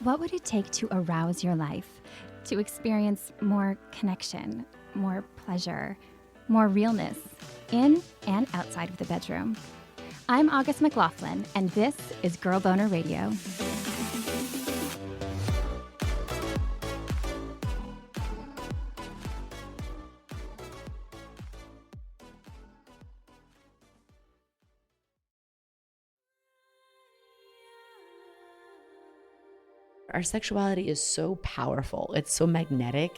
What would it take to arouse your life, to experience more connection, more pleasure, more realness in and outside of the bedroom? I'm August McLaughlin, and this is Girl Boner Radio. Our sexuality is so powerful. It's so magnetic.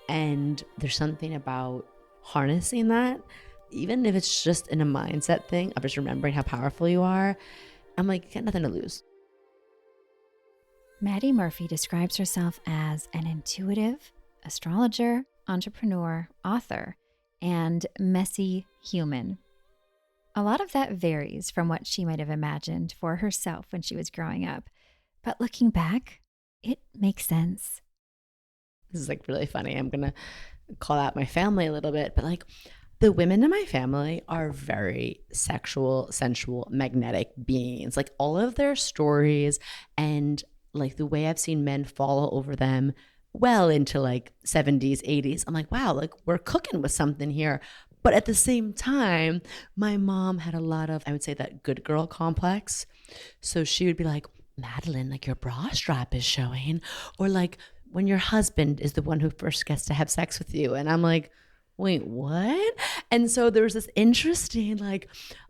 And there's something about harnessing that, even if it's just in a mindset thing of just remembering how powerful you are. I'm like, you got nothing to lose. Madi Murphy describes herself as an intuitive, astrologer, entrepreneur, author, and messy human. A lot of that varies from what she might have imagined for herself when she was growing up. But looking back, it makes sense. This is like really funny. I'm going to call out my family a little bit, but like the women in my family are very sexual, sensual, magnetic beings. Like all of their stories and like the way I've seen men fall over them well into like 70s, 80s. I'm like, wow, like we're cooking with something here. But at the same time, my mom had a lot of, I would say, that good girl complex. So she would be like, Madeline, like your bra strap is showing, or like when your husband is the one who first gets to have sex with you. And I'm like, wait, what? And so there was this interesting, like,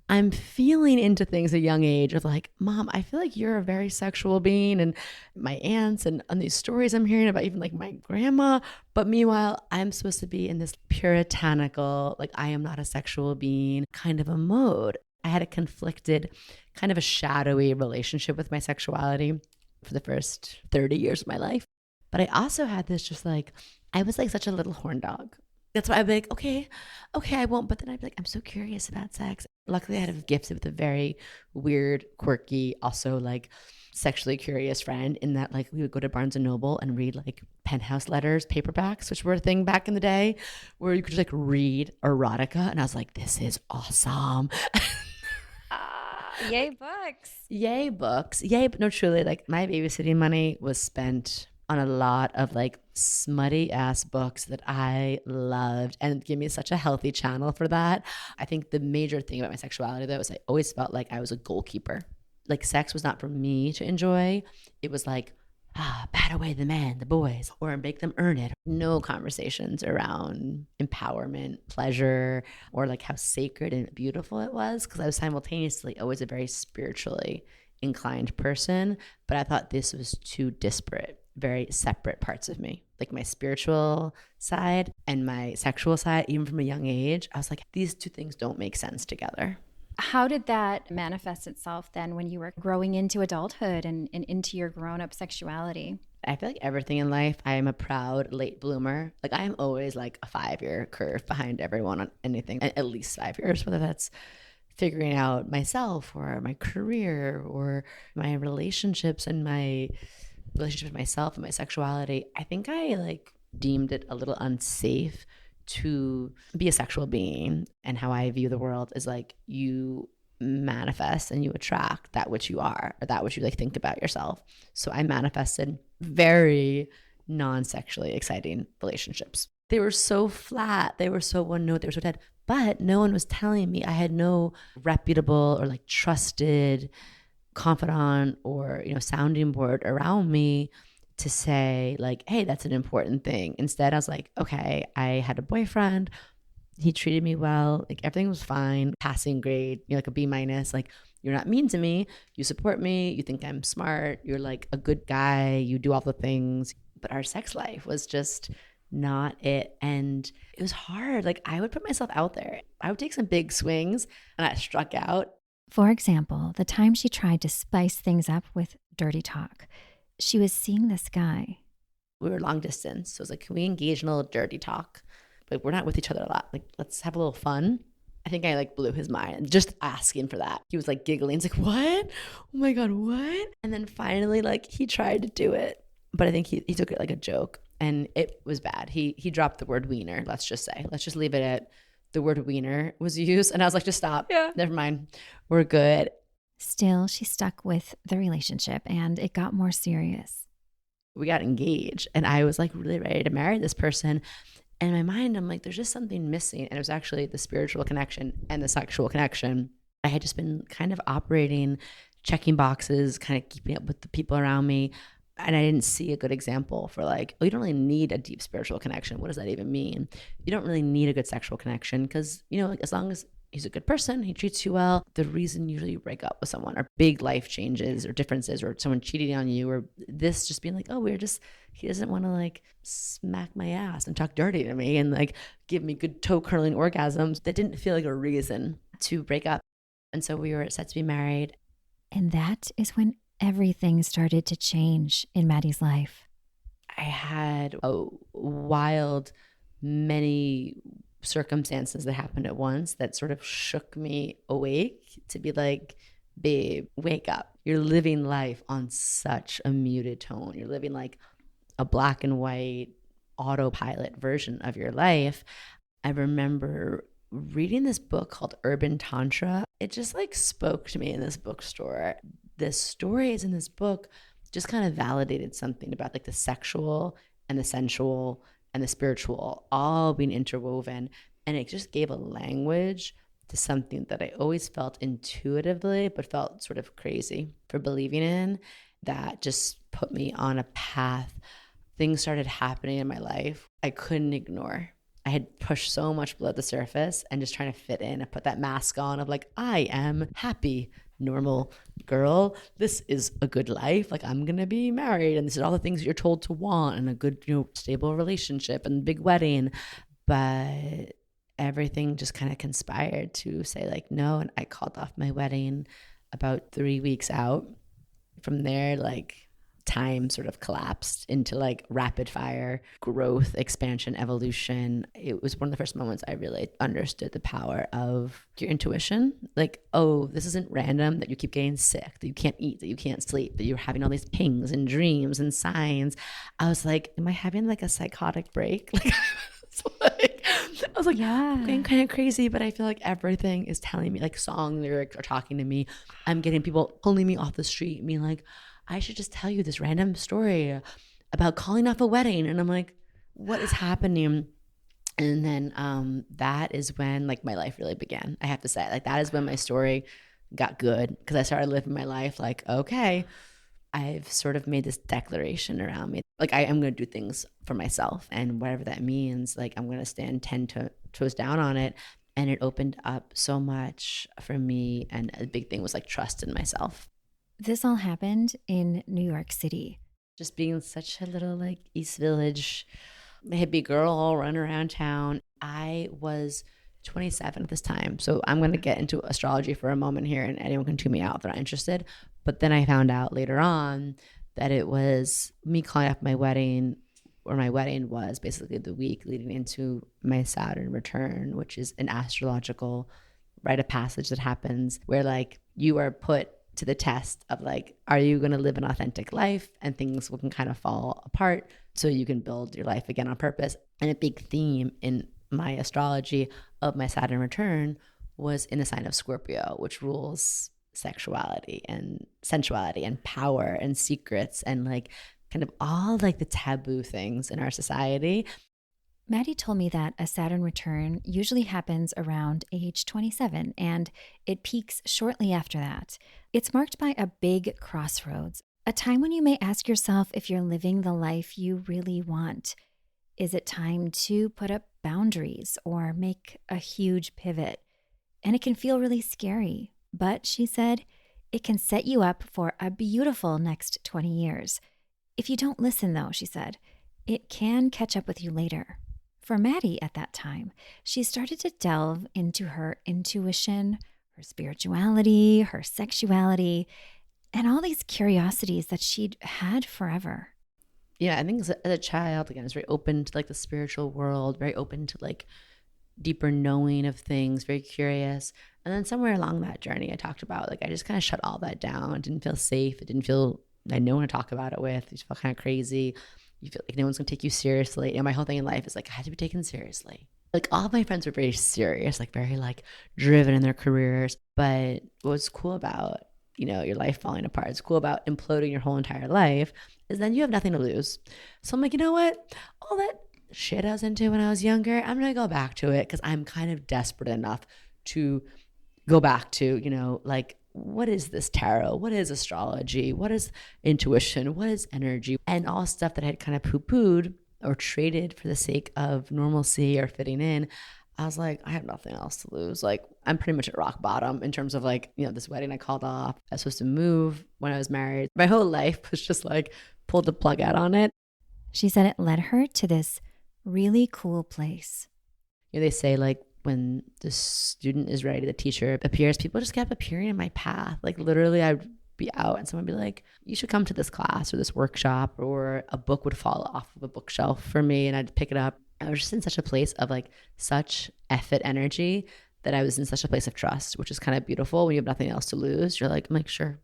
I'm feeling into things at a young age of like, Mom, I feel like you're a very sexual being, and my aunts and these stories I'm hearing about even like my grandma. But meanwhile, I'm supposed to be in this puritanical, like I am not a sexual being kind of a mode. I had a conflicted, kind of a shadowy relationship with my sexuality for the first 30 years of my life. But I also had this just like, I was like such a little horn dog. That's why I'd be like, okay, I won't. But then I'd be like, I'm so curious about sex. Luckily, I had a gift with a very weird, quirky, also like sexually curious friend in that like we would go to Barnes & Noble and read like Penthouse letters, paperbacks, which were a thing back in the day where you could just like read erotica. And I was like, this is awesome. Yay books. Yay books. Yay, but no, truly, like my babysitting money was spent on a lot of like smutty ass books that I loved, and give me such a healthy channel for that. I think the major thing about my sexuality though is I always felt like I was a goalkeeper. Like sex was not for me to enjoy. It was like, bat away the men, the boys, or make them earn it. No conversations around empowerment, pleasure, or like how sacred and beautiful it was, because I was simultaneously always a very spiritually inclined person, but I thought this was two disparate, very separate parts of me. Like my spiritual side and my sexual side, even from a young age, I was like, these two things don't make sense together. How did that manifest itself then when you were growing into adulthood and into your grown-up sexuality? I feel like everything in life, I am a proud late bloomer. Like I am always like a 5-year curve behind everyone on anything, at least 5 years, whether that's figuring out myself or my career or my relationships and my relationship with myself and my sexuality. I think I like deemed it a little unsafe to be a sexual being, and how I view the world is like you manifest and you attract that which you are, or that which you like think about yourself. So I manifested very non-sexually exciting relationships. They were so flat, they were so one note, they were so dead, but no one was telling me. I had no reputable or like trusted confidant or sounding board around me to say like, hey, that's an important thing. Instead, I was like, okay, I had a boyfriend. He treated me well. Like everything was fine. Passing grade, like a B-. Like you're not mean to me. You support me. You think I'm smart. You're like a good guy. You do all the things. But our sex life was just not it. And it was hard. Like I would put myself out there. I would take some big swings and I struck out. For example, the time she tried to spice things up with dirty talk. She was seeing this guy. We were long distance. So I was like, can we engage in a little dirty talk? But we're not with each other a lot. Like, let's have a little fun. I think I like blew his mind just asking for that. He was like giggling. He's like, what? Oh my God, what? And then finally, like he tried to do it. But I think he took it like a joke, and it was bad. He dropped the word wiener, let's just say. Let's just leave it at the word wiener was used. And I was like, just stop. Yeah. Never mind. We're good. Still, she stuck with the relationship and it got more serious. We got engaged and I was like really ready to marry this person. And in my mind, I'm like, there's just something missing. And it was actually the spiritual connection and the sexual connection. I had just been kind of operating, checking boxes, kind of keeping up with the people around me. And I didn't see a good example for like, oh, you don't really need a deep spiritual connection. What does that even mean? You don't really need a good sexual connection because, you know, like as long as he's a good person, he treats you well. The reason usually you break up with someone are big life changes or differences or someone cheating on you or this just being like, oh, he doesn't want to like smack my ass and talk dirty to me and like give me good toe curling orgasms. That didn't feel like a reason to break up. And so we were set to be married. And that is when everything started to change in Madi's life. I had a wild, many circumstances that happened at once that sort of shook me awake to be like, babe, wake up. You're living life on such a muted tone. You're living like a black and white autopilot version of your life. I remember reading this book called Urban Tantra. It just like spoke to me in this bookstore. The stories in this book just kind of validated something about like the sexual and the sensual and the spiritual all being interwoven. And it just gave a language to something that I always felt intuitively, but felt sort of crazy for believing in, that just put me on a path. Things started happening in my life I couldn't ignore. I had pushed so much below the surface and just trying to fit in and put that mask on of like, I am happy, normal girl. This is a good life. Like I'm going to be married and this is all the things you're told to want and a good, you know, stable relationship and big wedding. But everything just kind of conspired to say like, no. And I called off my wedding about 3 weeks out. From there, like time sort of collapsed into like rapid fire growth, expansion, evolution. It was one of the first moments I really understood the power of your intuition. Like, oh, this isn't random that you keep getting sick, that you can't eat, that you can't sleep, that you're having all these pings and dreams and signs. I was like, am I having like a psychotic break? I was like, Yeah. I'm getting kind of crazy, but I feel like everything is telling me, like song lyrics are talking to me. I'm getting people pulling me off the street, being like, I should just tell you this random story about calling off a wedding. And I'm like, what is happening? And then that is when like my life really began. I have to say, like that is when my story got good because I started living my life like, okay, I've sort of made this declaration around me. Like I am going to do things for myself and whatever that means, like I'm going to stand 10 toes down on it. And it opened up so much for me. And a big thing was like trust in myself. This all happened in New York City. Just being such a little like East Village hippie girl all running around town. I was 27 at this time. So I'm going to get into astrology for a moment here and anyone can tune me out if they're not interested. But then I found out later on that it was me calling off my wedding, or my wedding was basically the week leading into my Saturn return, which is an astrological rite of passage that happens where like you are put to the test of like, are you going to live an authentic life and things can kind of fall apart so you can build your life again on purpose. And a big theme in my astrology of my Saturn return was in the sign of Scorpio, which rules sexuality and sensuality and power and secrets and like kind of all like the taboo things in our society. Madi told me that a Saturn return usually happens around age 27 and it peaks shortly after that. It's marked by a big crossroads, a time when you may ask yourself if you're living the life you really want. Is it time to put up boundaries or make a huge pivot? And it can feel really scary, but she said it can set you up for a beautiful next 20 years. If you don't listen though, she said, it can catch up with you later. For Madi at that time, she started to delve into her intuition, her spirituality, her sexuality, and all these curiosities that she'd had forever. Yeah, I think as a child, again, I was very open to like the spiritual world, very open to like deeper knowing of things, very curious. And then somewhere along that journey, I talked about like I just kind of shut all that down. It didn't feel safe. It didn't feel, I had no one to talk about it with. You just felt kind of crazy. You feel like no one's gonna take you seriously. You know, my whole thing in life is like I had to be taken seriously. Like all of my friends were very serious, like very like driven in their careers. But what was cool about your life falling apart. It's cool about imploding your whole entire life is then you have nothing to lose. So I'm like, you know what? All that shit I was into when I was younger, I'm going to go back to it because I'm kind of desperate enough to go back to, like, what is this tarot? What is astrology? What is intuition? What is energy? And all stuff that I had kind of poo-pooed or traded for the sake of normalcy or fitting in. I was like, I have nothing else to lose. Like, I'm pretty much at rock bottom in terms of like, this wedding I called off. I was supposed to move when I was married. My whole life was just like, pulled the plug out on it. She said it led her to this really cool place. They say like when the student is ready, the teacher appears. People just kept appearing in my path. Like literally I'd be out and someone would be like, you should come to this class or this workshop, or a book would fall off of a bookshelf for me and I'd pick it up. I was just in such a place of like such effort energy that I was in such a place of trust, which is kind of beautiful when you have nothing else to lose. You're like, I'm like, sure,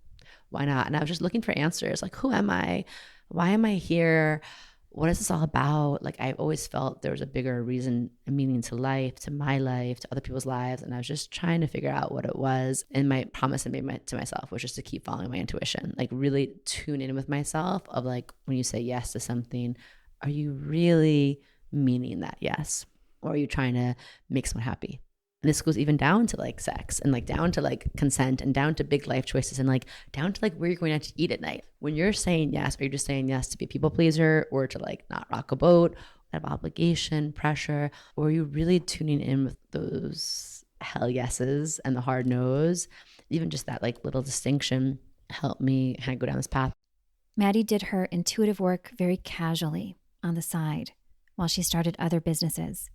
why not? And I was just looking for answers. Like, who am I? Why am I here? What is this all about? Like, I've always felt there was a bigger reason, a meaning to life, to my life, to other people's lives. And I was just trying to figure out what it was. And my promise I made to myself was just to keep following my intuition, like really tune in with myself of like, when you say yes to something, are you really meaning that yes? Or are you trying to make someone happy? And this goes even down to like sex and like down to like consent and down to big life choices and like down to like where you're going out to eat at night. When you're saying yes, are you just saying yes to be a people pleaser or to like not rock a boat, have obligation, pressure, or are you really tuning in with those hell yeses and the hard no's? Even just that like little distinction helped me kind of go down this path. Madi did her intuitive work very casually on the side while she started other businesses.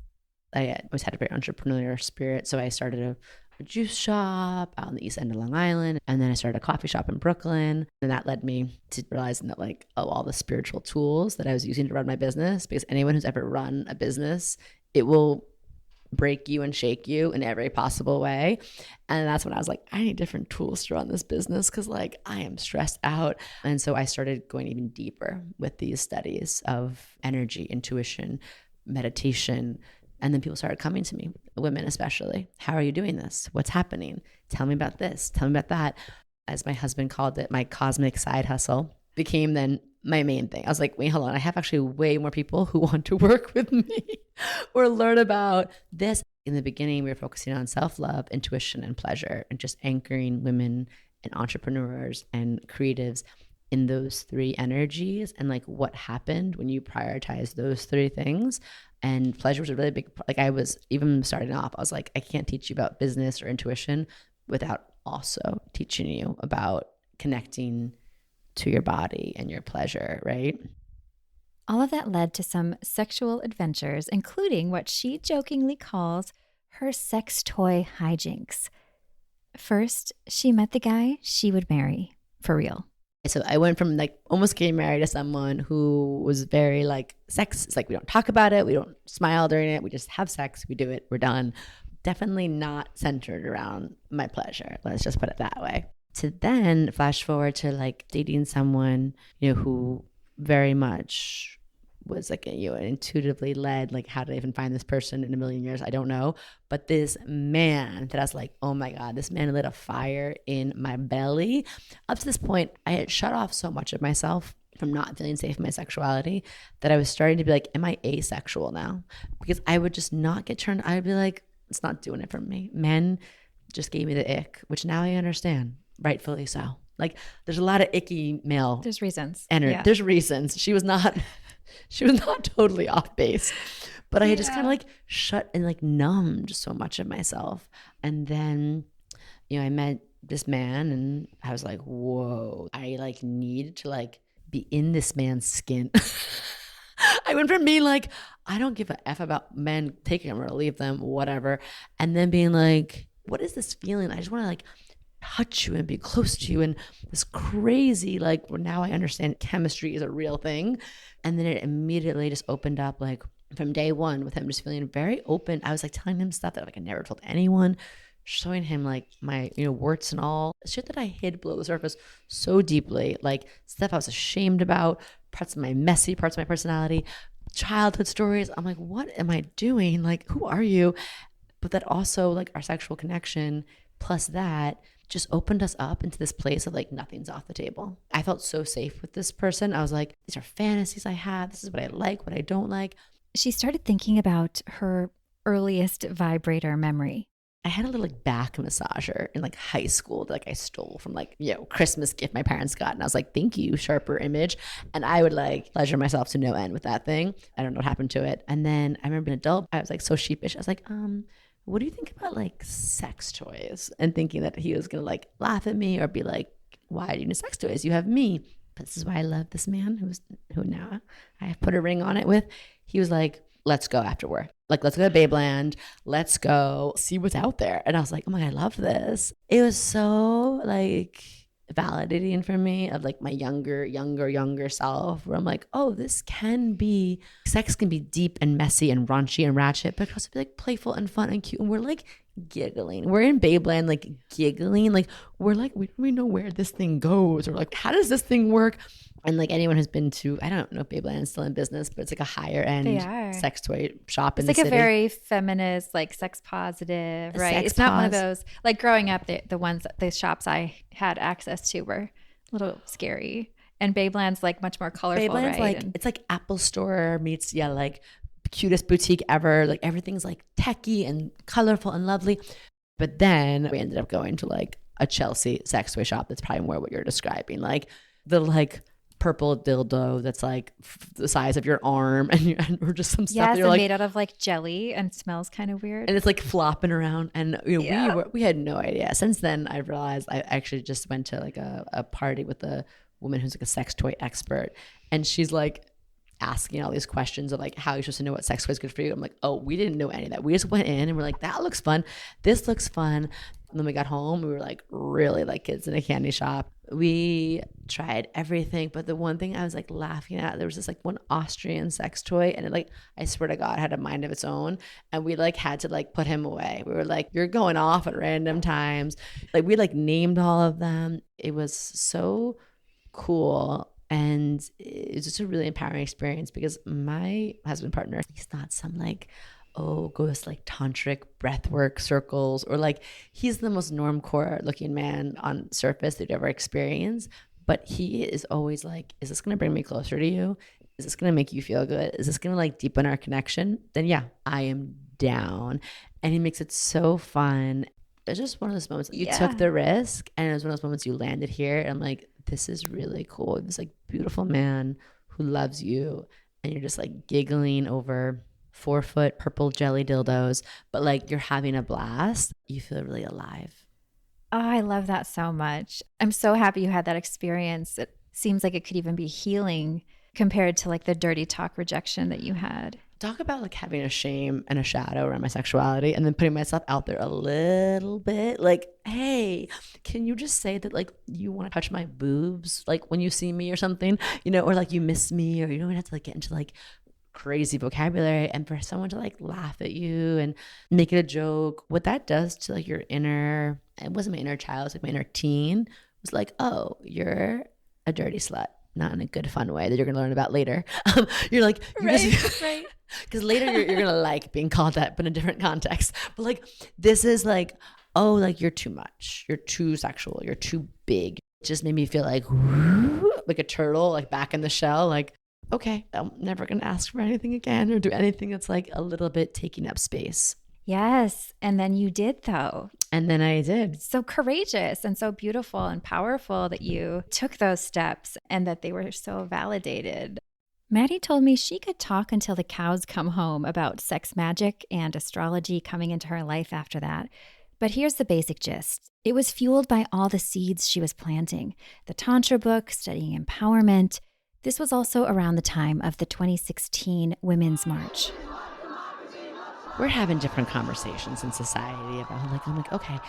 I always had a very entrepreneurial spirit. So I started a juice shop out on the east end of Long Island. And then I started a coffee shop in Brooklyn. And that led me to realizing that like, all the spiritual tools that I was using to run my business, because anyone who's ever run a business, it will break you and shake you in every possible way. And that's when I was like, I need different tools to run this business because like I am stressed out. And so I started going even deeper with these studies of energy, intuition, meditation. And then people started coming to me, women especially. How are you doing this? What's happening? Tell me about this. Tell me about that. As my husband called it, my cosmic side hustle became then my main thing. I was like, wait, hold on. I have actually way more people who want to work with me or learn about this. In the beginning, we were focusing on self-love, intuition, and pleasure, and just anchoring women and entrepreneurs and creatives in those three energies and like what happened when you prioritize those three things. And pleasure was a really big, like I was even starting off, I was like, I can't teach you about business or intuition without also teaching you about connecting to your body and your pleasure, right? All of that led to some sexual adventures, including what she jokingly calls her sex toy hijinks. First, she met the guy she would marry, for real. So I went from like almost getting married to someone who was very like sex. It's like, we don't talk about it. We don't smile during it. We just have sex. We do it. We're done. Definitely not centered around my pleasure. Let's just put it that way. To then flash forward to like dating someone, who very much was like, intuitively led, like how did I even find this person in a million years? I don't know. But this man that I was like, oh my God, this man lit a fire in my belly. Up to this point, I had shut off so much of myself from not feeling safe in my sexuality that I was starting to be like, am I asexual now? Because I would just not get turned. I would be like, it's not doing it for me. Men just gave me the ick, which now I understand, rightfully so. Like there's a lot of icky male. There's reasons. Yeah. There's reasons. She was not totally off base, but I had just kind of like shut and like numbed so much of myself. And then, I met this man and I was like, whoa, I like need to like be in this man's skin. I went from being like, I don't give a F about men, taking them or leave them, whatever. And then being like, what is this feeling? I just want to like touch you and be close to you, and this crazy like, well, now I understand chemistry is a real thing. And then it immediately just opened up, like from day one, with him just feeling very open. I was like telling him stuff that like I never told anyone, showing him like my warts and all shit that I hid below the surface so deeply, like stuff I was ashamed about, parts of my messy parts of my personality, childhood stories. I'm like, what am I doing? Like, who are you? But that also like our sexual connection plus that just opened us up into this place of like nothing's off the table. I felt so safe with this person. I was like, these are fantasies I have. This is what I like, what I don't like. She started thinking about her earliest vibrator memory. I had a little like back massager in like high school that like I stole from like, Christmas gift my parents got. And I was like, thank you, sharper image. And I would like pleasure myself to no end with that thing. I don't know what happened to it. And then I remember being an adult, I was like so sheepish. I was like, what do you think about like sex toys? And thinking that he was going to like laugh at me or be like, why do you need sex toys? You have me. But this is why I love this man who now I have put a ring on it with. He was like, let's go after work. Like, let's go to Babeland. Let's go see what's out there. And I was like, oh my God, I love this. It was so like validating for me of like my younger self where I'm like, oh, sex can be deep and messy and raunchy and ratchet, but it can also be like playful and fun and cute. And we're like giggling. We're in Babeland, like giggling. Like we're like, we don't even know where this thing goes or like, how does this thing work? And like anyone who's been to, I don't know if Babeland is still in business, but it's like a higher end sex toy shop in the city. It's like a very feminist, like sex positive, right? It's not one of those, like growing up, the shops I had access to were a little scary. And Babeland's like much more colorful, Babeland's right? It's like Apple Store meets, like cutest boutique ever. Like everything's like techie and colorful and lovely. But then we ended up going to like a Chelsea sex toy shop that's probably more what you're describing. Like the like purple dildo that's like the size of your arm or just some stuff. Yes, and like, made out of like jelly and smells kind of weird. And it's like flopping around. And we had no idea. Since then, I realized I actually just went to like a party with a woman who's like a sex toy expert. And she's like asking all these questions of like how you're supposed to know what sex toy is good for you. I'm like, oh, we didn't know any of that. We just went in and we're like, that looks fun. This looks fun. And then we got home, we were like really like kids in a candy shop. We tried everything, but the one thing I was like laughing at, there was this like one Austrian sex toy, and it like, I swear to God, had a mind of its own. And we like had to like put him away. We were like, you're going off at random times. Like we like named all of them. It was so cool. And it's just a really empowering experience because my husband partner, he's not some like, goes like tantric breathwork circles, or like he's the most normcore looking man on surface that you'd ever experience. But he is always like, is this going to bring me closer to you? Is this going to make you feel good? Is this going to like deepen our connection? Then yeah, I am down. And he makes it so fun. It's just one of those moments you took the risk, and it was one of those moments you landed here. And I'm like, this is really cool. This like beautiful man who loves you, and you're just like giggling over 4-foot purple jelly dildos, but like you're having a blast. You feel really alive. Oh, I love that so much. I'm so happy you had that experience. It seems like it could even be healing compared to like the dirty talk rejection that you had. Talk about like having a shame and a shadow around my sexuality, and then putting myself out there a little bit. Like, hey, can you just say that like you want to touch my boobs like when you see me or something, or like you miss me, or you don't have to like get into like crazy vocabulary. And for someone to like laugh at you and make it a joke, what that does to like your inner, it wasn't my inner child, it was like my inner teen, was like, oh, you're a dirty slut. Not in a good fun way that you're gonna learn about later. You're like, right. Because later you're gonna like being called that, but in a different context. But like this is like, oh, like you're too much, you're too sexual, you're too big. It just made me feel like a turtle, like back in the shell. Like, okay, I'm never gonna ask for anything again or do anything that's like a little bit taking up space. Yes, and then you did though. And then I did. So courageous and so beautiful and powerful that you took those steps and that they were so validated. Madi told me she could talk until the cows come home about sex magic and astrology coming into her life after that. But here's the basic gist. It was fueled by all the seeds she was planting, the Tantra book, studying empowerment. This was also around the time of the 2016 Women's March. We're having different conversations in society about like, I'm like, okay,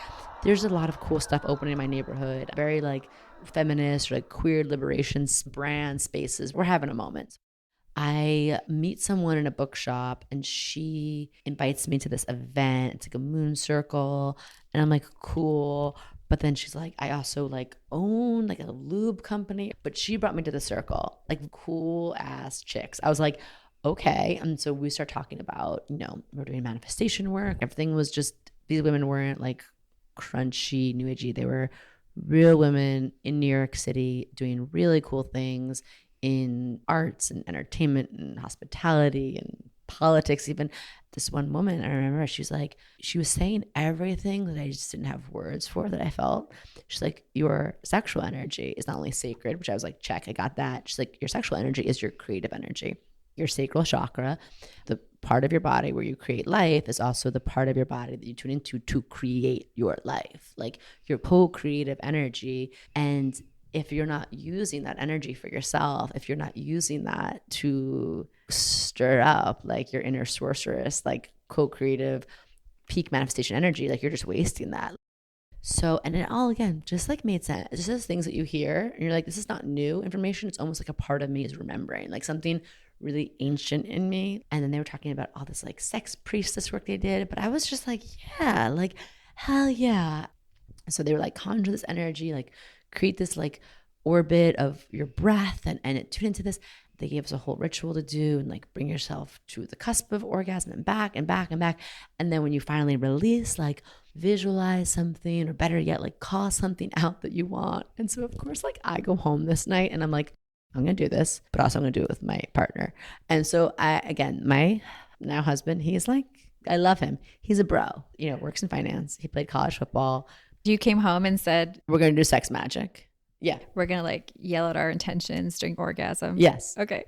there's a lot of cool stuff opening in my neighborhood, very like feminist or like queer liberation brand spaces. We're having a moment. I meet someone in a bookshop and she invites me to this event. It's like a moon circle. And I'm like, cool. But then she's like, I also like own like a lube company. But she brought me to the circle, like cool ass chicks. I was like, okay. And so we start talking about, we're doing manifestation work. Everything was just, these women weren't like crunchy, new agey. They were real women in New York City doing really cool things in arts and entertainment and hospitality and politics. Even this one woman, I remember, she was saying everything that I just didn't have words for, that I felt. She's like, your sexual energy is not only sacred, which I was like, check, I got that. She's like, your sexual energy is your creative energy. Your sacral chakra, the part of your body where you create life, is also the part of your body that you tune into to create your life, like your co-creative energy. And if you're not using that energy for yourself, if you're not using that to stir up like your inner sorceress, like co-creative peak manifestation energy, like you're just wasting that. So, and it all, again, just like made sense. It's just those things that you hear and you're like, this is not new information. It's almost like a part of me is remembering, like something really ancient in me. And then they were talking about all this like sex priestess work they did. But I was just like, yeah, like, hell yeah. So they were like, conjure this energy, like create this like orbit of your breath and it tune into this. They gave us a whole ritual to do and like bring yourself to the cusp of orgasm and back and back and back. And then when you finally release, like visualize something, or better yet, like call something out that you want. And so of course, like I go home this night and I'm like, I'm going to do this, but also I'm going to do it with my partner. And so my now husband, he's like, I love him. He's a bro, works in finance. He played college football. You came home and said, we're going to do sex magic. Yeah. We're going to like yell out our intentions during orgasm. Yes. Okay.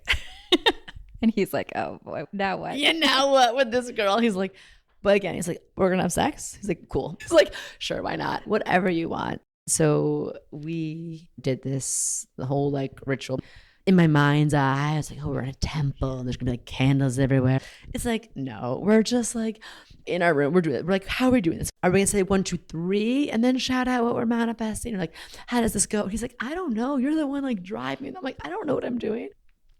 And he's like, oh boy, now what? Yeah, now what with this girl? He's like, but again, he's like, we're going to have sex. He's like, cool. He's like, sure, why not? Whatever you want. So we did the whole like ritual. In my mind's eye, I was like, oh, we're in a temple and there's gonna be like candles everywhere. It's like, no, we're just like in our room. We're doing it. We're like, how are we doing this? Are we gonna say 1, 2, 3 and then shout out what we're manifesting? Or like, how does this go? He's like, I don't know. You're the one like driving. And I'm like, I don't know what I'm doing.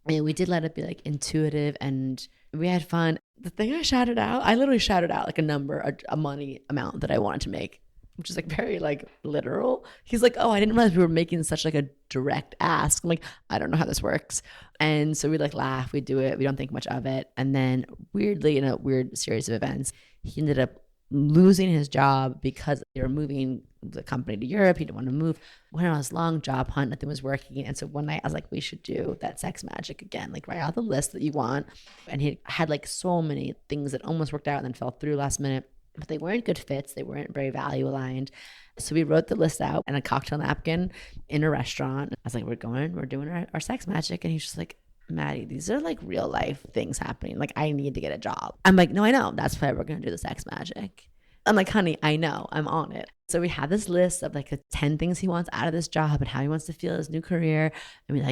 And we did let it be like intuitive and we had fun. The thing I literally shouted out like a number, a money amount that I wanted to make, which is like very like literal. He's like, oh, I didn't realize we were making such like a direct ask. I'm like, I don't know how this works. And so we like laugh, we do it, we don't think much of it. And then weirdly, in a weird series of events, he ended up losing his job because they were moving the company to Europe. He didn't want to move. Went on this long job hunt, nothing was working. And so one night I was like, we should do that sex magic again. Like write out the list that you want. And he had like so many things that almost worked out and then fell through last minute. But they weren't good fits. They weren't very value aligned. So we wrote the list out in a cocktail napkin in a restaurant. I was like, we're doing our sex magic. And he's just like, Maddie, these are like real life things happening. Like I need to get a job. I'm like, no, I know. That's why we're going to do the sex magic. I'm like, honey, I know. I'm on it. So we have this list of like the 10 things he wants out of this job and how he wants to feel his new career. And we're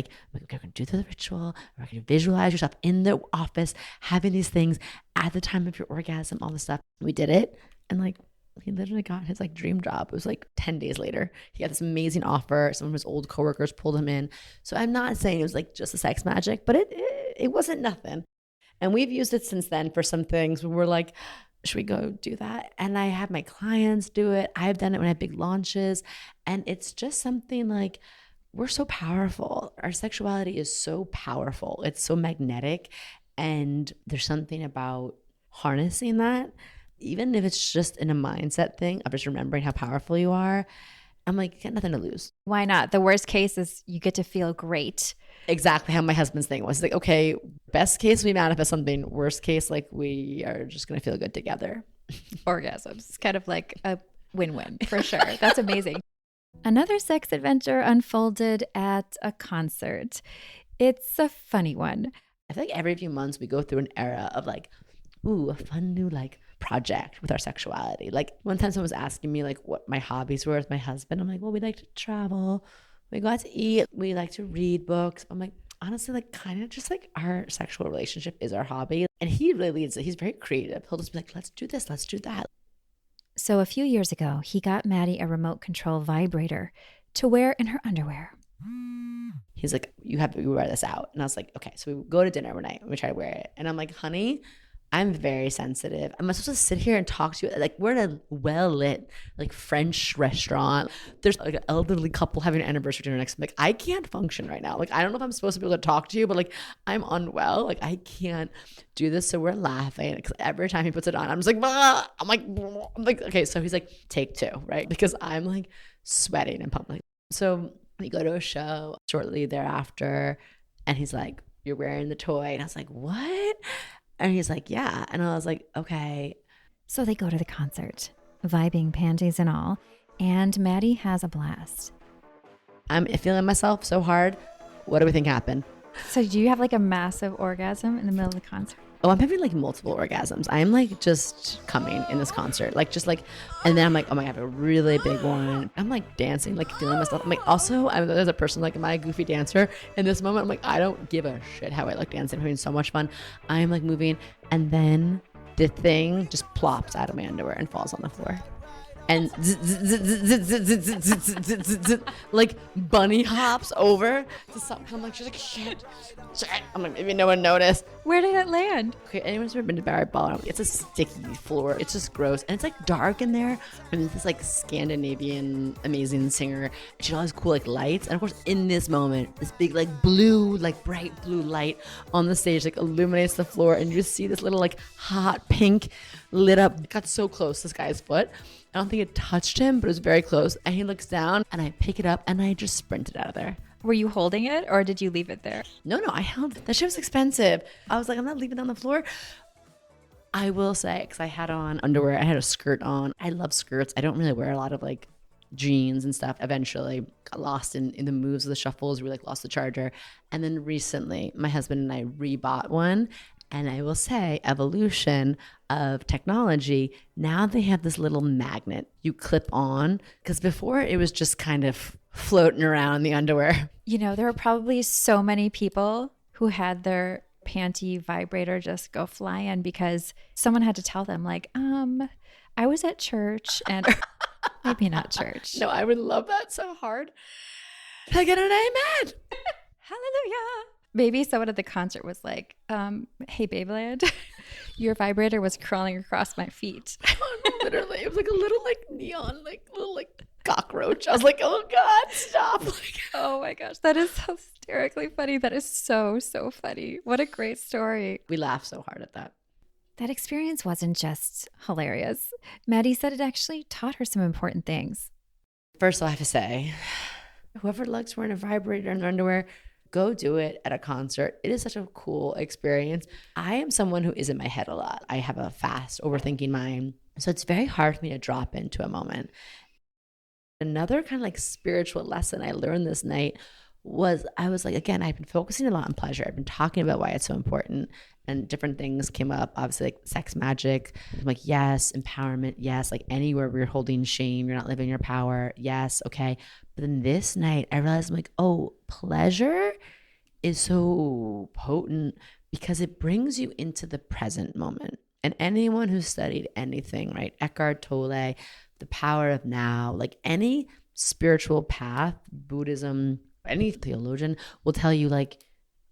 going to do the ritual. We're going to visualize yourself in the office, having these things at the time of your orgasm, all this stuff. We did it. And like, he literally got his like dream job. It was like 10 days later. He got this amazing offer. Some of his old coworkers pulled him in. So I'm not saying it was like just a sex magic, but it wasn't nothing. And we've used it since then for some things where we're like, should we go do that? And I have my clients do it. I've done it when I have big launches. And it's just something like, we're so powerful. Our sexuality is so powerful. It's so magnetic. And there's something about harnessing that, even if it's just in a mindset thing of just remembering how powerful you are. I'm like, you got nothing to lose. Why not? The worst case is you get to feel great. Exactly how my husband's thing was. Like, okay, best case we manifest something. Worst case, like we are just going to feel good together. Orgasms. It's kind of like a win-win for sure. That's amazing. Another sex adventure unfolded at a concert. It's a funny one. I feel like every few months we go through an era of like, ooh, a fun new like project with our sexuality. Like one time someone was asking me like what my hobbies were with my husband. I'm like, well, we like to travel. We go out to eat. We like to read books. I'm like, honestly, like kind of just like our sexual relationship is our hobby. And he really leads it. He's very creative. He'll just be like, let's do this. Let's do that. So a few years ago, he got Maddie a remote control vibrator to wear in her underwear. He's like, you wear this out. And I was like, okay. So we go to dinner one night and we try to wear it. And I'm like, honey, I'm very sensitive. Am I supposed to sit here and talk to you? Like, we're in a well-lit, like, French restaurant. There's like an elderly couple having an anniversary dinner next to me. Like, I can't function right now. Like, I don't know if I'm supposed to be able to talk to you, but like, I'm unwell. Like, I can't do this. So we're laughing because every time he puts it on, I'm just like, bah! I'm like, okay. So he's like, take two, right? Because I'm like sweating in public. So we go to a show shortly thereafter, and he's like, you're wearing the toy. And I was like, what? And he's like, yeah. And I was like, okay. So they go to the concert, vibing, panties and all, and Madi has a blast. I'm feeling myself so hard. What do we think happened? So do you have like a massive orgasm in the middle of the concert? Oh, I'm having like multiple orgasms. I'm like just coming in this concert. Like just like, and then I'm like, oh my God, I have a really big one. I'm like dancing, like feeling myself. I'm like, also, there's a person like, am I a goofy dancer? In this moment, I'm like, I don't give a shit how I like dancing. I'm having so much fun. I'm like moving. And then the thing just plops out of my underwear and falls on the floor. And like bunny hops over to something. I'm like, she's like, shit. I'm like, maybe no one noticed. Where did it land? Okay, anyone's ever been to Barry Ball? It's a sticky floor. It's just gross. And it's like dark in there. And there's this like Scandinavian amazing singer. And she had all these cool like lights. And of course, in this moment, this big like blue, like bright blue light on the stage like illuminates the floor. And you just see this little like hot pink lit up. It got so close to this guy's foot. I don't think it touched him, but it was very close. And he looks down and I pick it up and I just sprinted out of there. Were you holding it or did you leave it there? No, I held it. That shit was expensive. I was like, I'm not leaving it on the floor. I will say, because I had on underwear, I had a skirt on. I love skirts. I don't really wear a lot of like jeans and stuff. Eventually got lost in the moves of the shuffles. We like lost the charger. And then recently, my husband and I rebought one. And I will say, evolution of technology, now they have this little magnet you clip on. Because before it was just kind of floating around in the underwear. You know, there were probably so many people who had their panty vibrator just go flying because someone had to tell them like, I was at church and maybe not church. No, I would love that so hard. Can I get an amen? Hallelujah. Maybe someone at the concert was like, hey, Babeland, your vibrator was crawling across my feet. Literally, it was like a little like neon, like little like cockroach. I was like, oh God, stop. Like, oh my gosh, that is so hysterically funny. That is so, so funny. What a great story. We laughed so hard at that. That experience wasn't just hilarious. Madi said it actually taught her some important things. First, I have to say, whoever likes wearing a vibrator in their underwear, go do it at a concert. It is such a cool experience. I am someone who is in my head a lot. I have a fast overthinking mind. So it's very hard for me to drop into a moment. Another kind of like spiritual lesson I learned this night was I was like, again, I've been focusing a lot on pleasure. I've been talking about why it's so important and different things came up, obviously like sex magic. I'm like, yes, empowerment. Yes. Like anywhere where you're holding shame, you're not living your power. Yes. Okay. But then this night I realized I'm like, oh, pleasure is so potent because it brings you into the present moment. And anyone who's studied anything, right? Eckhart Tolle, the power of now, like any spiritual path, Buddhism, any theologian will tell you like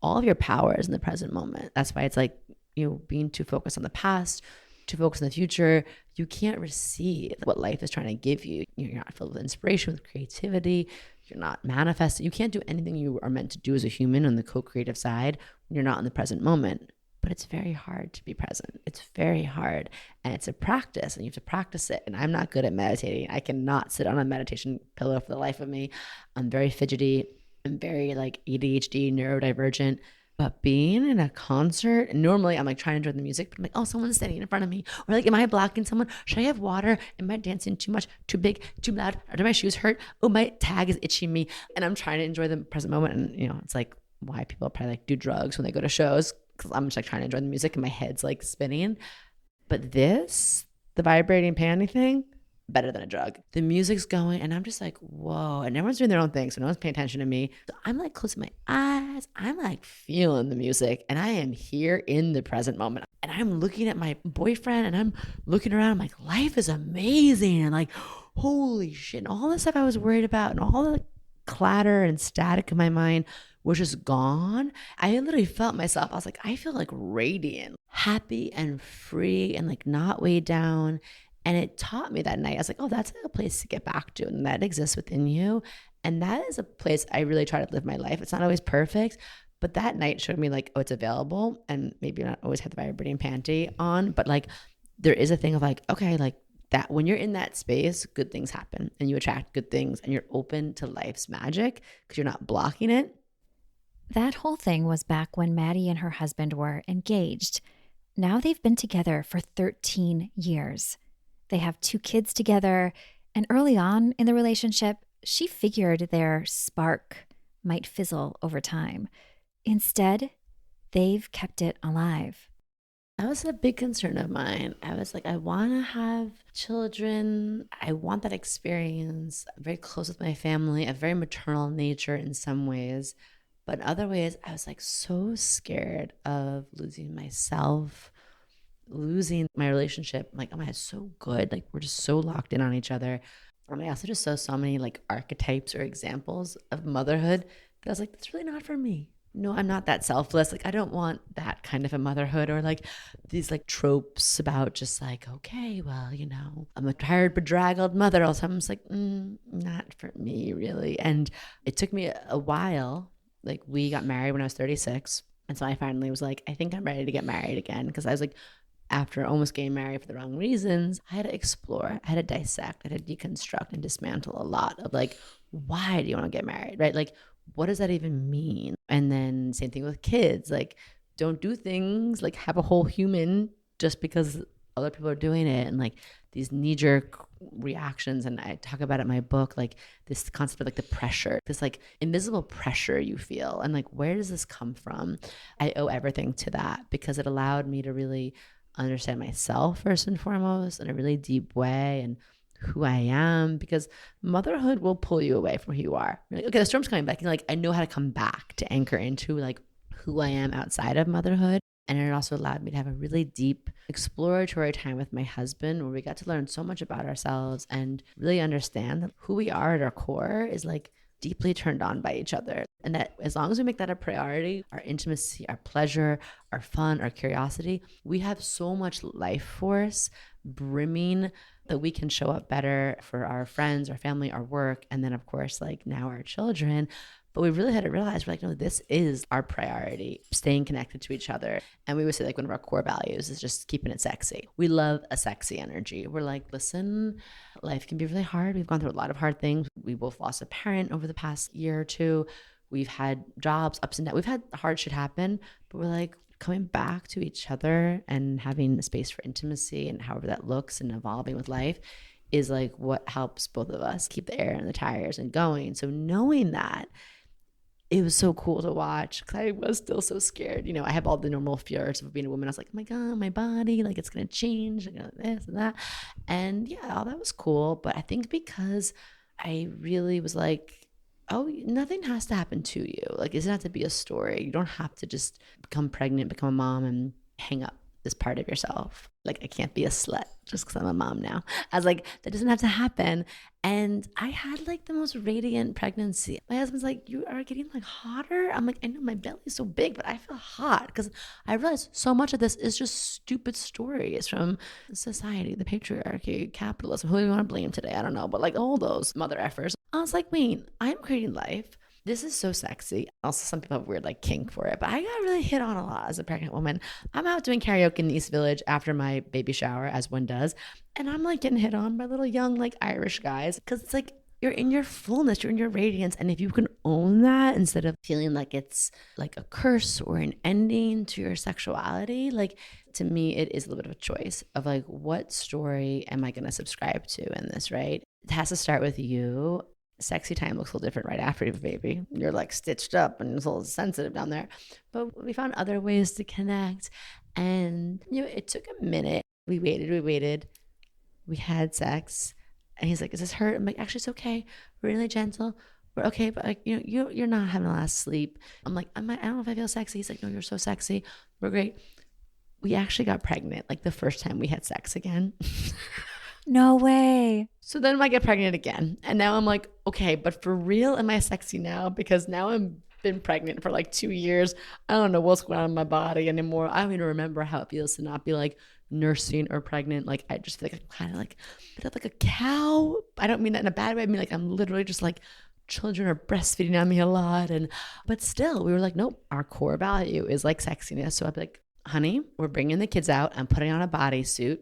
all of your power is in the present moment. That's why it's like, you know, being too focused on the past, too focused on the future, you can't receive what life is trying to give you. You're not filled with inspiration, with creativity. You're not manifesting. You can't do anything you are meant to do as a human on the co-creative side when you're not in the present moment. But it's very hard to be present. It's very hard. And it's a practice and you have to practice it. And I'm not good at meditating. I cannot sit on a meditation pillow for the life of me. I'm very fidgety. I'm very like ADHD, neurodivergent. But being in a concert, and normally I'm like trying to enjoy the music, but I'm like, oh, someone's standing in front of me. Or like, am I blocking someone? Should I have water? Am I dancing too much, too big, too loud? Or do my shoes hurt? Oh, my tag is itching me. And I'm trying to enjoy the present moment. And, you know, it's like why people probably like do drugs when they go to shows. Because I'm just like trying to enjoy the music and my head's like spinning. But this, the vibrating panty thing, better than a drug. The music's going and I'm just like, whoa. And everyone's doing their own thing. So no one's paying attention to me. So I'm like closing my eyes. I'm like feeling the music and I am here in the present moment. And I'm looking at my boyfriend and I'm looking around. I'm like, life is amazing. And like, holy shit. And all the stuff I was worried about and all the clatter and static in my mind was just gone. I literally felt myself. I was like, I feel like radiant, happy and free and like not weighed down. And it taught me that night. I was like, oh, that's a place to get back to. And that exists within you. And that is a place I really try to live my life. It's not always perfect, but that night showed me like, oh, it's available. And maybe not always have the vibrating panty on, but like there is a thing of like, okay, like that when you're in that space, good things happen and you attract good things and you're open to life's magic because you're not blocking it. That whole thing was back when Madi and her husband were engaged. Now they've been together for 13 years. They have 2 kids together, and early on in the relationship, she figured their spark might fizzle over time. Instead, they've kept it alive. That was a big concern of mine. I was like, I want to have children. I want that experience. I'm very close with my family, a very maternal nature in some ways. But in other ways, I was like so scared of losing myself, losing my relationship. Like, oh my God, so good. Like, we're just so locked in on each other. And I also just saw so many like archetypes or examples of motherhood that I was like, that's really not for me. No, I'm not that selfless. Like, I don't want that kind of a motherhood or like these like tropes about just like, okay, well, you know, I'm a tired, bedraggled mother. Also, I'm just like, not for me really. And it took me a while. Like, we got married when I was 36. And so I finally was like, I think I'm ready to get married again. Because I was like, after almost getting married for the wrong reasons, I had to explore, I had to dissect, I had to deconstruct and dismantle a lot of like, why do you want to get married, right? Like, what does that even mean? And then same thing with kids, like don't do things, like have a whole human just because other people are doing it. And like these knee-jerk reactions, and I talk about it in my book, like this concept of like the pressure, this like invisible pressure you feel. And like, where does this come from? I owe everything to that because it allowed me to really understand myself first and foremost in a really deep way and who I am, because motherhood will pull you away from who you are. You're like, okay, the storm's coming back. You're like, I know how to come back to anchor into like who I am outside of motherhood. And it also allowed me to have a really deep exploratory time with my husband where we got to learn so much about ourselves and really understand that who we are at our core is like deeply turned on by each other. And that as long as we make that a priority, our intimacy, our pleasure, our fun, our curiosity, we have so much life force brimming that we can show up better for our friends, our family, our work, and then of course, like now our children. But we really had to realize, we're like, no, this is our priority, staying connected to each other. And we would say like one of our core values is just keeping it sexy. We love a sexy energy. We're like, listen, life can be really hard. We've gone through a lot of hard things. We both lost a parent over the past year or two. We've had jobs, ups and downs. We've had hard shit happen, but we're like coming back to each other and having a space for intimacy and however that looks and evolving with life is like what helps both of us keep the air in the tires and going. So knowing that, it was so cool to watch because I was still so scared. You know, I have all the normal fears of being a woman. I was like, oh my God, my body, like it's going to change, you know, this and that. And yeah, all that was cool. But I think because I really was like, oh, nothing has to happen to you. Like, it doesn't have to be a story. You don't have to just become pregnant, become a mom and hang up this part of yourself. Like, I can't be a slut just because I'm a mom now. I was like, that doesn't have to happen. And I had like the most radiant pregnancy. My husband's like, you are getting like hotter. I'm like, I know my belly's so big, but I feel hot because I realized so much of this is just stupid stories from society, the patriarchy, capitalism. Who do you want to blame today? I don't know. But like all those mother effers. I was like, wait, I'm creating life. This is so sexy. Also, some people have weird like kink for it, but I got really hit on a lot as a pregnant woman. I'm out doing karaoke in the East Village after my baby shower, as one does. And I'm like getting hit on by little young like Irish guys because it's like you're in your fullness, you're in your radiance. And if you can own that instead of feeling like it's like a curse or an ending to your sexuality, like to me, it is a little bit of a choice of like, what story am I going to subscribe to in this, right? It has to start with you. Sexy time looks a little different right after you have a baby. You're like stitched up and it's a little sensitive down there. But we found other ways to connect. And, you know, it took a minute. We waited. We had sex. And he's like, is this hurt? I'm like, actually, it's okay. We're really gentle. We're okay. But like, you know, you're not having a lot of sleep. I'm like, I don't know if I feel sexy. He's like, no, you're so sexy. We're great. We actually got pregnant like the first time we had sex again. No way. So then I get pregnant again. And now I'm like, okay, but for real, am I sexy now? Because now I'm been pregnant for like 2 years. I don't know what's going on in my body anymore. I don't even remember how it feels to not be like nursing or pregnant. Like I just feel like I'm kind of like a bit of like a cow. I don't mean that in a bad way. I mean like I'm literally just like children are breastfeeding on me a lot. But still we were like, nope, our core value is like sexiness. So I'd be like, honey, we're bringing the kids out. I'm putting on a bodysuit,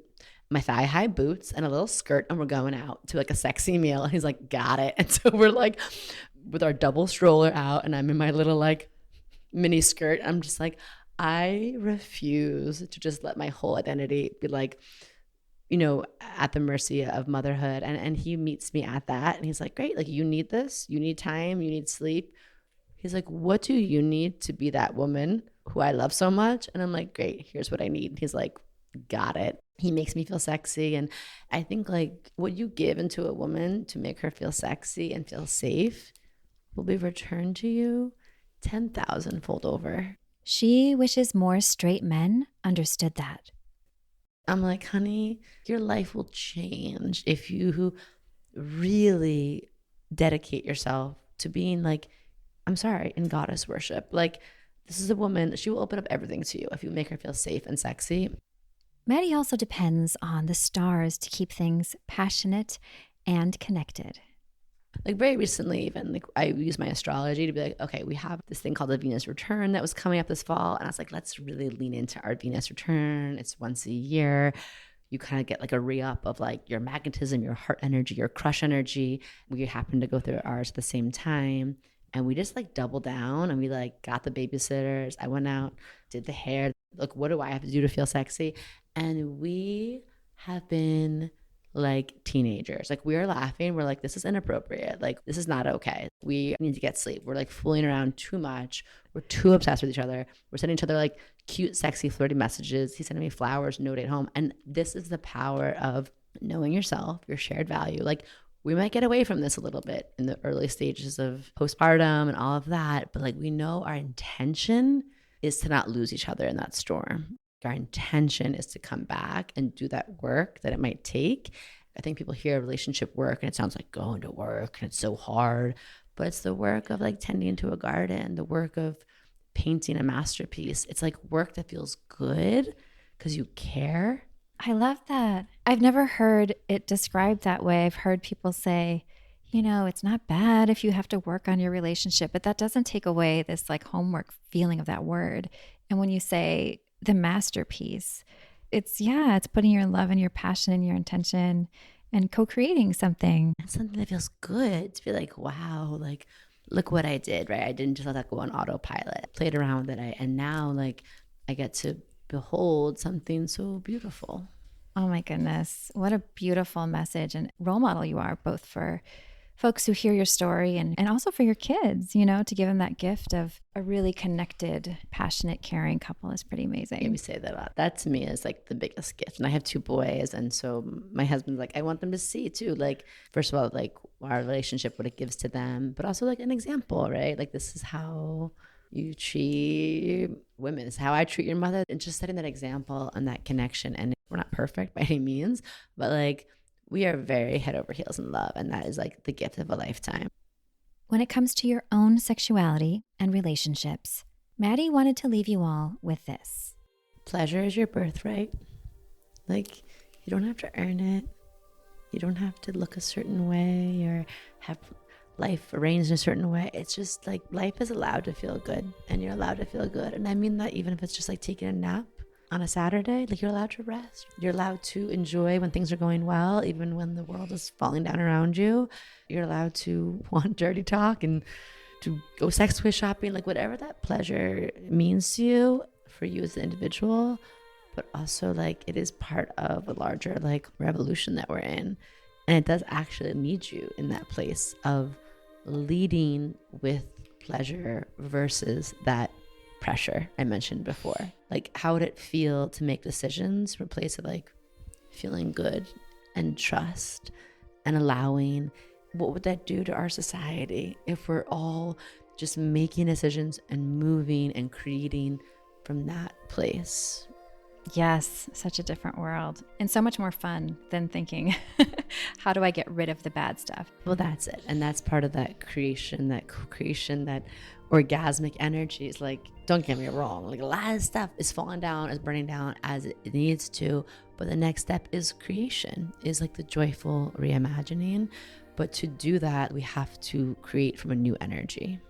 my thigh high boots and a little skirt, and we're going out to like a sexy meal. And he's like, got it. And so we're like with our double stroller out, and I'm in my little like mini skirt. I'm just like, I refuse to just let my whole identity be like, at the mercy of motherhood. And he meets me at that. And he's like, great. Like, you need this, you need time, you need sleep. He's like, what do you need to be that woman who I love so much? And I'm like, great, here's what I need. He's like, got it. He makes me feel sexy. And I think like what you give into a woman to make her feel sexy and feel safe will be returned to you 10,000 fold over. She wishes more straight men understood that. I'm like, honey, your life will change if you really dedicate yourself to being like, I'm sorry, in goddess worship. Like, this is a woman, she will open up everything to you if you make her feel safe and sexy. Madi also depends on the stars to keep things passionate and connected. Like very recently even, like I use my astrology to be like, okay, we have this thing called the Venus return that was coming up this fall. And I was like, let's really lean into our Venus return. It's once a year. You kind of get like a re-up of like your magnetism, your heart energy, your crush energy. We happened to go through ours at the same time. And we just like doubled down and we like got the babysitters. I went out, did the hair. Like, what do I have to do to feel sexy? And we have been like teenagers. Like, we are laughing. We're like, this is inappropriate. Like, this is not okay. We need to get sleep. We're like fooling around too much. We're too obsessed with each other. We're sending each other like cute, sexy, flirty messages. He's sending me flowers, no date home. And this is the power of knowing yourself, your shared value. Like, we might get away from this a little bit in the early stages of postpartum and all of that. But like, we know our intention is to not lose each other in that storm. Our intention is to come back and do that work that it might take. I think people hear relationship work and it sounds like going to work and it's so hard, but it's the work of like tending to a garden, the work of painting a masterpiece. It's like work that feels good because you care. I love that. I've never heard it described that way. I've heard people say, it's not bad if you have to work on your relationship, but that doesn't take away this like homework feeling of that word. And when you say the masterpiece, it's putting your love and your passion and your intention and co-creating something. Something that feels good to be like, wow, like, look what I did, right? I didn't just let that go on autopilot. I played around with it. And now like I get to behold something so beautiful. Oh my goodness. What a beautiful message and role model you are, both for folks who hear your story and also for your kids, to give them that gift of a really connected, passionate, caring couple is pretty amazing. Yeah, we say that a lot. That to me is like the biggest gift. And I have 2 boys. And so my husband's like, I want them to see too, like, first of all, like our relationship, what it gives to them, but also like an example, right? Like, this is how you treat women. It's how I treat your mother. And just setting that example and that connection. And we're not perfect by any means, but like, we are very head over heels in love, and that is like the gift of a lifetime. When it comes to your own sexuality and relationships, Madi wanted to leave you all with this. Pleasure is your birthright. Like, you don't have to earn it. You don't have to look a certain way or have life arranged in a certain way. It's just like life is allowed to feel good, and you're allowed to feel good. And I mean that even if it's just like taking a nap on a Saturday, like, you're allowed to rest. You're allowed to enjoy when things are going well, even when the world is falling down around you. You're allowed to want dirty talk and to go sex toy shopping, like whatever that pleasure means to you, for you as an individual, but also like it is part of a larger like revolution that we're in. And it does actually need you in that place of leading with pleasure versus that pressure I mentioned before. Like, how would it feel to make decisions from a place of like feeling good and trust and allowing? What would that do to our society if we're all just making decisions and moving and creating from that place? Yes, such a different world and so much more fun than thinking, how do I get rid of the bad stuff? Well, that's it. And that's part of that creation, that co-creation, that orgasmic energy. Is like, don't get me wrong, like a lot of stuff is falling down, is burning down as it needs to. But the next step is creation, is like the joyful reimagining. But to do that, we have to create from a new energy.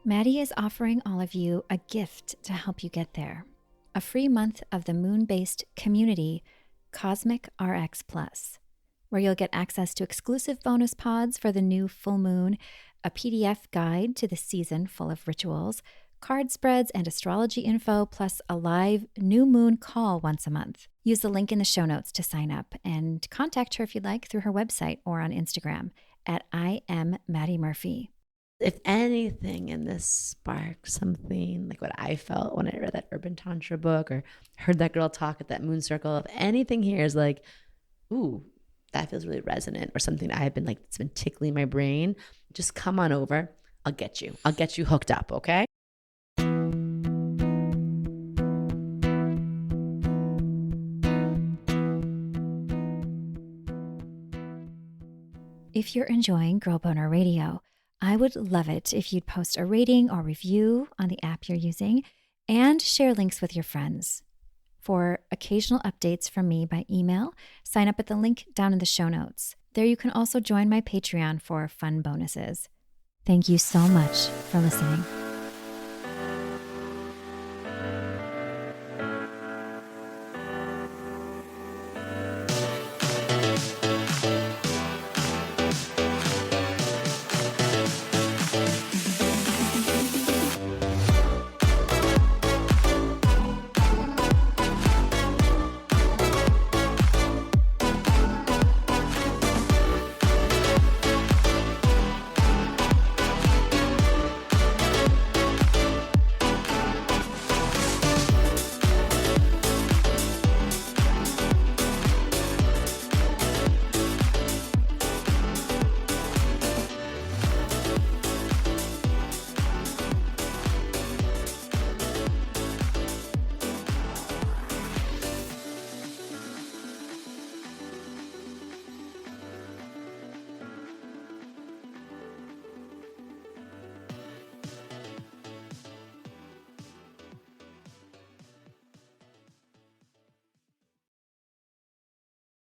Madi is offering all of you a gift to help you get there. A free month of the moon-based community, Cosmic RX Plus, where you'll get access to exclusive bonus pods for the new full moon, a PDF guide to the season full of rituals, card spreads and astrology info, plus a live new moon call once a month. Use the link in the show notes to sign up and contact her if you'd like through her website or on Instagram at I am Madi Murphy. If anything in this sparks something like what I felt when I read that Urban Tantra book or heard that girl talk at that moon circle, if anything here is like, ooh, that feels really resonant, or something I have been like, it's been tickling my brain, just come on over. I'll get you hooked up, okay? If you're enjoying Girl Boner Radio, I would love it if you'd post a rating or review on the app you're using and share links with your friends. For occasional updates from me by email, sign up at the link down in the show notes. There you can also join my Patreon for fun bonuses. Thank you so much for listening.